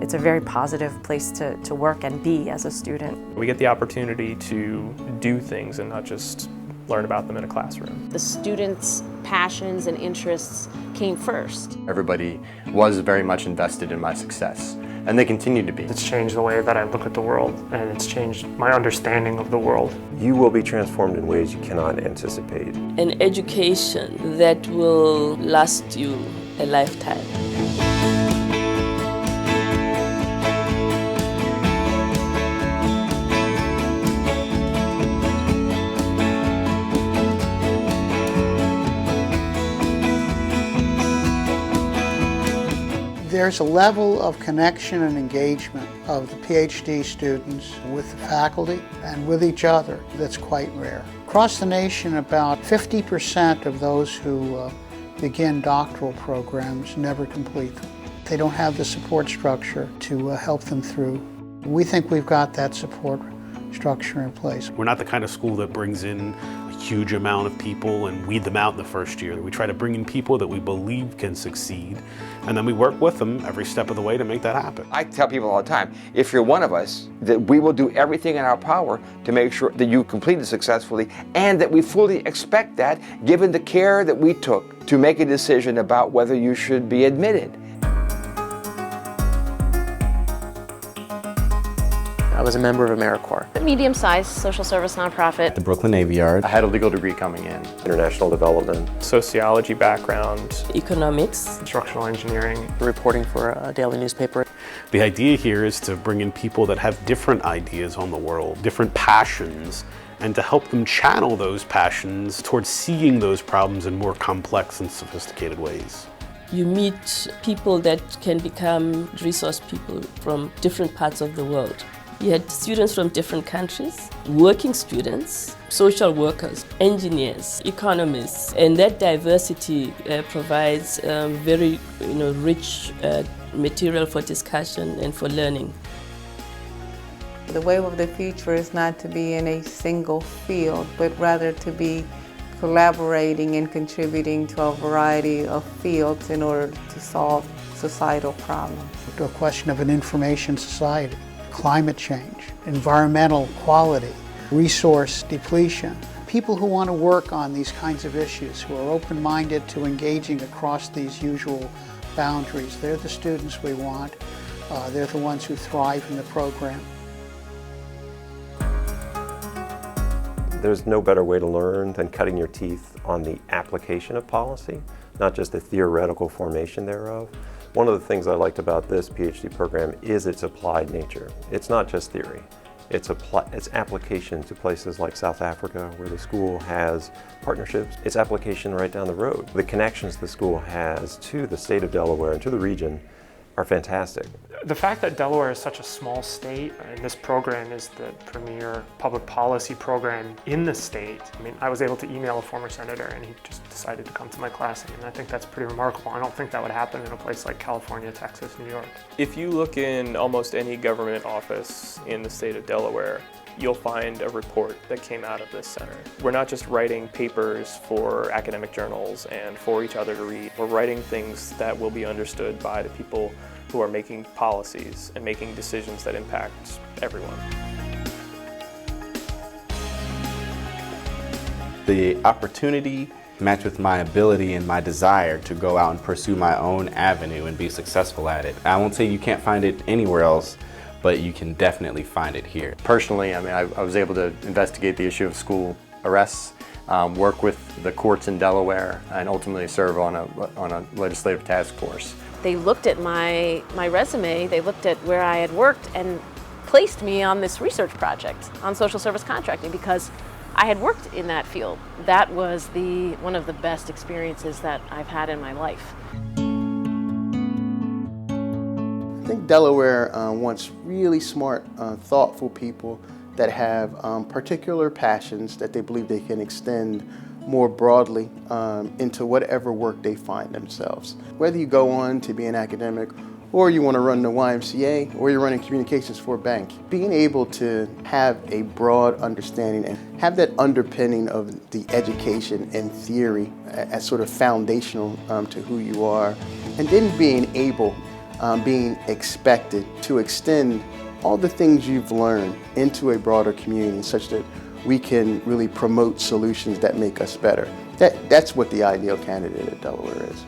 It's a very positive place to work and be as a student. We get the opportunity to do things and not just learn about them in a classroom. The students' passions and interests came first. Everybody was very much invested in my success, and they continue to be. It's changed the way that I look at the world, and it's changed my understanding of the world. You will be transformed in ways you cannot anticipate. An education that will last you a lifetime. There's a level of connection and engagement of the Ph.D. students with the faculty and with each other that's quite rare. Across the nation, about 50% of those who begin doctoral programs never complete them. They don't have the support structure to help them through. We think we've got that support structure in place. We're not the kind of school that brings in a huge amount of people and weed them out in the first year. We try to bring in people that we believe can succeed, and then we work with them every step of the way to make that happen. I tell people all the time, if you're one of us, that we will do everything in our power to make sure that you complete it successfully, and that we fully expect that given the care that we took to make a decision about whether you should be admitted. I was a member of AmeriCorps. A medium-sized social service nonprofit. The Brooklyn Navy Yard. I had a legal degree coming in. International development. Sociology background. Economics. Instructional engineering. Reporting for a daily newspaper. The idea here is to bring in people that have different ideas on the world, different passions, and to help them channel those passions towards seeing those problems in more complex and sophisticated ways. You meet people that can become resource people from different parts of the world. You had students from different countries, working students, social workers, engineers, economists, and that diversity provides very rich material for discussion and for learning. The wave of the future is not to be in a single field, but rather to be collaborating and contributing to a variety of fields in order to solve societal problems. A question of an information society. Climate change, environmental quality, resource depletion. People who want to work on these kinds of issues, who are open-minded to engaging across these usual boundaries, they're the students we want. They're the ones who thrive in the program. There's no better way to learn than cutting your teeth on the application of policy, not just the theoretical formation thereof. One of the things I liked about this PhD program is its applied nature. It's not just theory. It's application to places like South Africa, where the school has partnerships. Its application right down the road. The connections the school has to the state of Delaware and to the region are fantastic. The fact that Delaware is such a small state, and this program is the premier public policy program in the state. I mean, I was able to email a former senator and he just decided to come to my class. I mean, I think that's pretty remarkable. I don't think that would happen in a place like California, Texas, New York. If you look in almost any government office in the state of Delaware, you'll find a report that came out of this center. We're not just writing papers for academic journals and for each other to read. We're writing things that will be understood by the people who are making policies and making decisions that impact everyone. The opportunity matched with my ability and my desire to go out and pursue my own avenue and be successful at it. I won't say you can't find it anywhere else, but you can definitely find it here. Personally, I mean, I was able to investigate the issue of school arrests, work with the courts in Delaware, and ultimately serve on a legislative task force. They looked at my resume, they looked at where I had worked and placed me on this research project on social service contracting because I had worked in that field. That was one of the best experiences that I've had in my life. I think Delaware wants really smart, thoughtful people that have particular passions that they believe they can extend more broadly into whatever work they find themselves. Whether you go on to be an academic or you want to run the YMCA or you're running communications for a bank, being able to have a broad understanding and have that underpinning of the education and theory as sort of foundational to who you are, and then being able being expected to extend all the things you've learned into a broader community such that we can really promote solutions that make us better. That's what the ideal candidate at Delaware is.